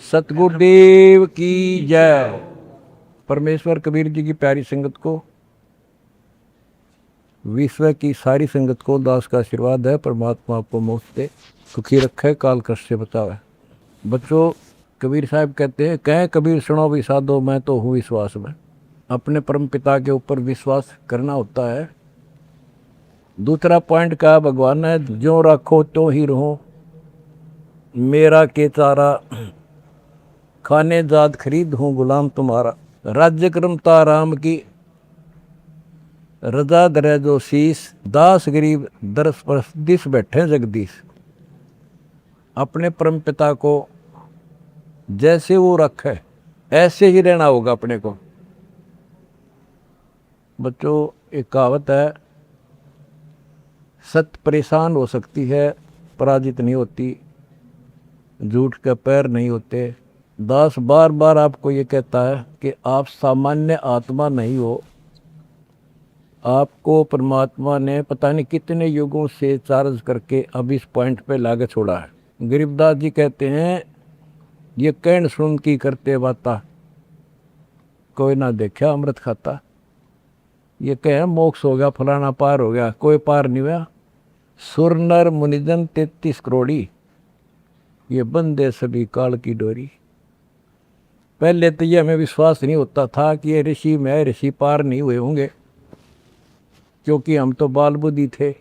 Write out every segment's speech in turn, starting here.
सतगुरुदेव की जय। परमेश्वर कबीर जी की प्यारी संगत को, विश्व की सारी संगत को दास का आशीर्वाद है। परमात्मा आपको मोक्ष दे, सुखी रखे, काल कष्ट से बचावे। बच्चों, कबीर साहब कहते हैं, कहें कबीर सुनो भी साधो, मैं तो हूँ विश्वास में। अपने परम पिता के ऊपर विश्वास करना होता है। दूसरा पॉइंट कहा भगवान ने, जो रखो तो ही रहो, मेरा के चारा, खाने जाद खरीद हूँ गुलाम तुम्हारा। राज्य क्रमता राम की, रजा दरे जो शीस, दास गरीब दरस परस दिस बैठे जगदीश। अपने परम पिता को जैसे वो रखे ऐसे ही रहना होगा अपने को। बच्चों, एक कहावत है, सत्य परेशान हो सकती है, पराजित नहीं होती, झूठ के पैर नहीं होते। दास बार बार आपको ये कहता है कि आप सामान्य आत्मा नहीं हो। आपको परमात्मा ने पता नहीं कितने युगों से चार्ज करके अब इस पॉइंट पे लाके छोड़ा है। गरीबदास जी कहते हैं, ये कहन सुन की करते बाता, कोई ना देखा अमृत खाता। ये कहे मोक्ष हो गया, फलाना पार हो गया, कोई पार नहीं हुआ। सुर नर मुनिजन 33 करोड़ी, ये बंदे सभी काल की डोरी। पहले तो ये हमें विश्वास नहीं होता था कि ये ऋषि में ऋषि पार नहीं हुए होंगे, क्योंकि हम तो बाल बुद्धि थे।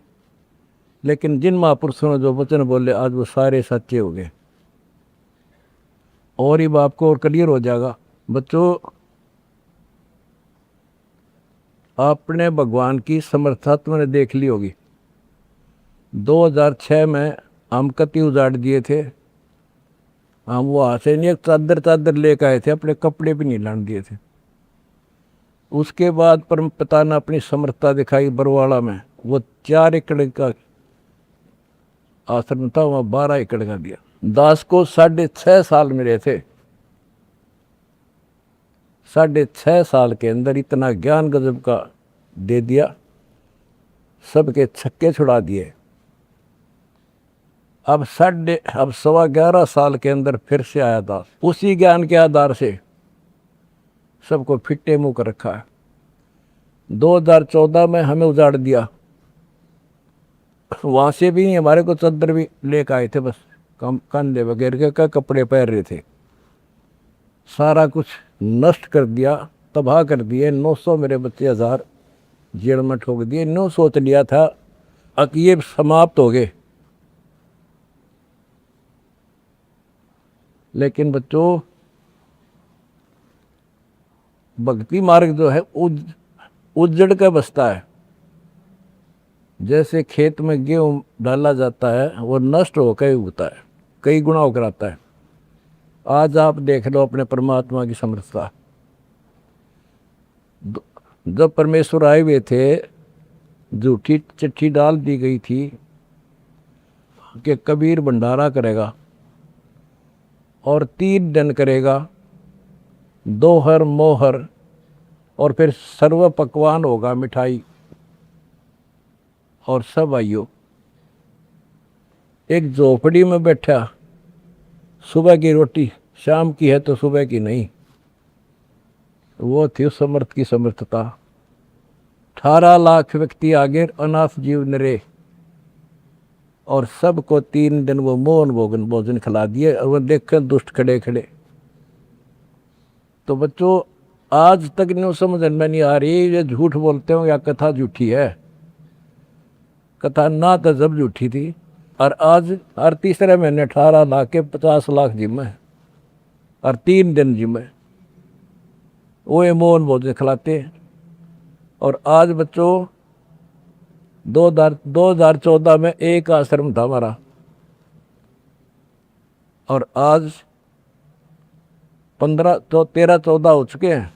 लेकिन जिन महापुरुषों ने जो वचन बोले, आज वो सारे सच्चे हो गए। और ही बाप को और क्लियर हो जाएगा। बच्चों, आपने भगवान की समर्था तुमने देख ली होगी। 2006 में हम कति उजाड़ दिए थे। हम वहाँ से नहीं, एक चादर लेकर आए थे, अपने कपड़े भी नहीं लाने दिए थे। उसके बाद परम पिता ने अपनी समर्थता दिखाई बरवाड़ा में। वो 4 एकड़ का आश्रम था, वहाँ 12 एकड़ का दिया। दास को 6.5 साल मिले थे। 6.5 साल के अंदर इतना ज्ञान गजब का दे दिया, सबके छक्के छुड़ा दिए। अब 11.25 साल के अंदर फिर से आया दास, उसी ज्ञान के आधार से सबको फिट्टे मुंह कर रखा है। 2014 में हमें उजाड़ दिया। वहाँ से भी हमारे को चद्दर भी लेकर आए थे, बस कंधे वगैरह के कपड़े पहन रहे थे। सारा कुछ नष्ट कर दिया, तबाह कर दिए। 900 मेरे बच्चे 1000 जेल में ठोक दिए। 9 सोच लिया था कि ये समाप्त हो गए। लेकिन बच्चों, भक्ति मार्ग जो है उजड़ के बसता है। जैसे खेत में गेहूं डाला जाता है, वो नष्ट होकर उगता है, कई गुना होकर आता है। आज आप देख लो अपने परमात्मा की समर्थता। जब परमेश्वर आए हुए थे, झूठी चिट्ठी डाल दी गई थी कि कबीर भंडारा करेगा और 3 दिन करेगा, दोहर मोहर, और फिर सर्व पकवान होगा, मिठाई। और सब आइयो। एक झोपड़ी में बैठा, सुबह की रोटी शाम की है तो सुबह की नहीं। वो थी उस समर्थ की समर्थता। 18 लाख व्यक्ति आगे, अनाथ जीव नरे, और सबको 3 दिन वो मोहन भोजन खिला दिए। और वो देख दुष्ट खड़े खड़े। तो बच्चों, आज तक नहीं समझ में नहीं आ रही, ये झूठ बोलते हो या कथा झूठी है। कथा ना तो जब झूठी थी, और आज हर तीसरे महीने 18 लाख के 50 लाख जिम्मे, और 3 दिन जिम्मे वो ये मोहन भोजन खिलाते। और आज बच्चों, 2014 में एक आश्रम था हमारा, और आज 13-14 हो चुके हैं।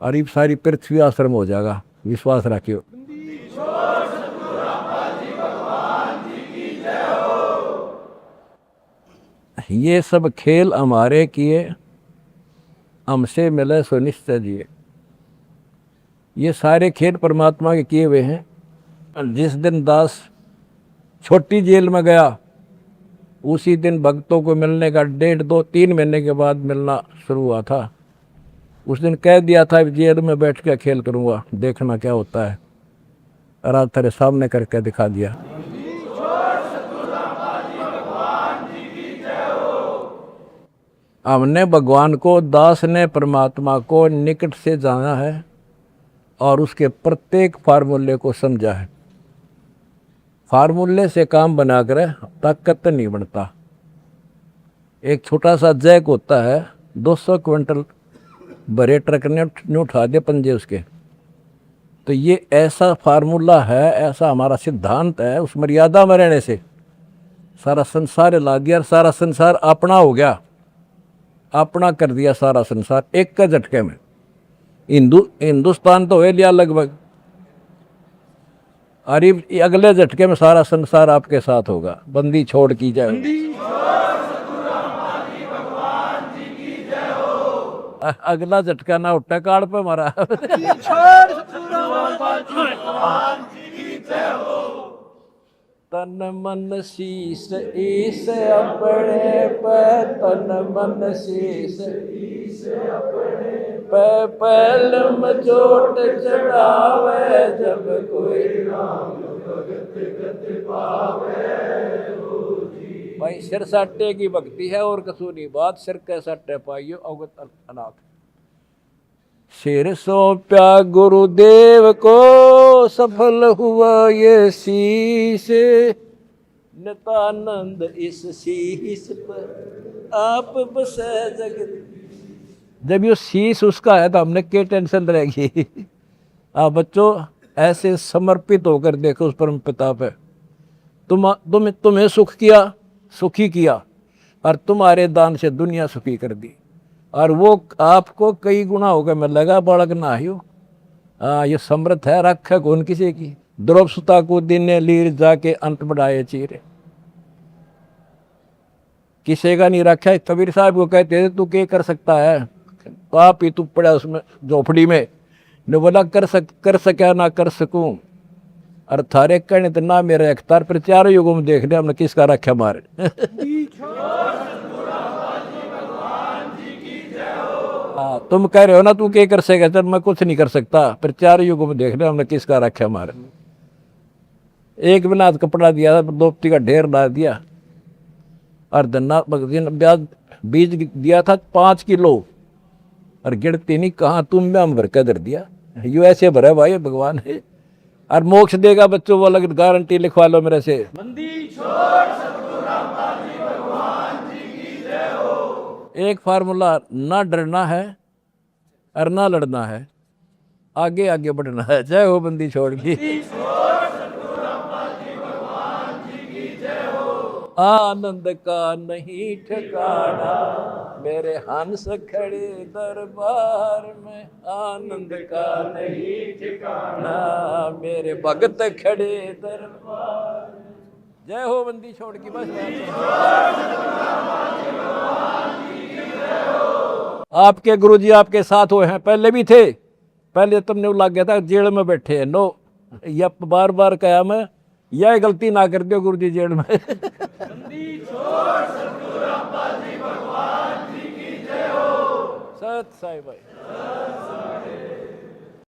और ये सारी पृथ्वी आश्रम हो जाएगा, विश्वास रखियो। ये सब खेल हमारे किए, हमसे मिले सो निश्चय जिए। ये सारे खेल परमात्मा के किए हुए हैं। जिस दिन दास छोटी जेल में गया, उसी दिन भक्तों को मिलने का 1.5-2-3 महीने के बाद मिलना शुरू हुआ था। उस दिन कह दिया था जेल में बैठ के खेल करूँगा, देखना क्या होता है। और आज तेरे सामने करके दिखा दिया। हमने भगवान को, दास ने परमात्मा को निकट से जाना है और उसके प्रत्येक फार्मूले को समझा है। फार्मूले से काम बनाकर ताकत नहीं बनता। एक छोटा सा जैक होता है, 200 क्विंटल भरे ट्रक ने उठा दिए पंजे उसके। तो ये ऐसा फार्मूला है, ऐसा हमारा सिद्धांत है। उस मर्यादा में रहने से सारा संसार हिला दिया और सारा संसार अपना हो गया, अपना कर दिया सारा संसार एक का झटके में। हिंदुस्तान तो हो लिया लगभग, अरे अगले झटके में सारा संसार आपके साथ होगा। बंदी छोड़ की जाए। अगला झटका ना उठा काल पे मारा। तन मन शीस ईस अपने पे, तन मन शीस ईस अपने पे, पहलम चोट चढ़ावे जब कोई राम भगत गति पावे। भाई सिर साटे की भक्ति है और कसूनी बात, सिर के साटे पाइयो अवगत अनाथ। सिर सौंप्या गुरुदेव को, सफल हुआ ये शीश, नितानंद इस शीश पर आप बसे जगत। जब ये शीश उसका है तो हमने क्या टेंशन रहेगी। आप बच्चों ऐसे समर्पित होकर देखो उस परम पिता पे। तुम्हें सुख किया, सुखी किया, और तुम्हारे दान से दुनिया सुखी कर दी, और वो आपको कई गुना होकर मिलेगा। बालक ना हो, ये समर्थ है, रख कौन किसी की। द्रौप सुता को दिन लीर जाके अंत बढ़ाए चीरे, किसी का नहीं रखा है। कबीर साहब को कहते थे तू क्या कर सकता है, आप ही तू पड़ा उसमें झोपड़ी में। ने बोला कर सका ना कर सकूं, और थारे कहने तो ना मेरे अख्तार पर। चारों युगों में देख लिया हमने किसका रखा मारे। तुम कह रहे हो ना तू क्या कर सकेगा, चल मैं कुछ नहीं कर सकता, पर चारों युगों में देख लिया हमने किसका रखा मारे। एक बिना कपड़ा दिया था, दोपती का ढेर ला दिया, और धन्ना बीज दिया था 5 किलो, और गिरती नहीं कहाँ तुम में हम भर कर धर दिया। यू ऐसे भरा भाई भगवान है, और मोक्ष देगा बच्चों वो अलग गारंटी लिखवा लो मेरे से। एक फार्मूला, ना डरना है और ना लड़ना है, आगे आगे बढ़ना है। जय हो बंदी छोड़ की। आनंद का नहीं ठिकाना, मेरे हंस खड़े दरबार में। आनंद का नहीं ठिकाना, मेरे भगत खड़े दरबार में। जय हो बंदी छोड़ की। बस आपके गुरुजी आपके साथ हुए हैं, पहले भी थे। पहले तुमने लग गया था जेल में बैठे हैं। नो, या बार बार कहा मैं, यह गलती ना कर दो गुरुजी जेल में। सत साई भाई।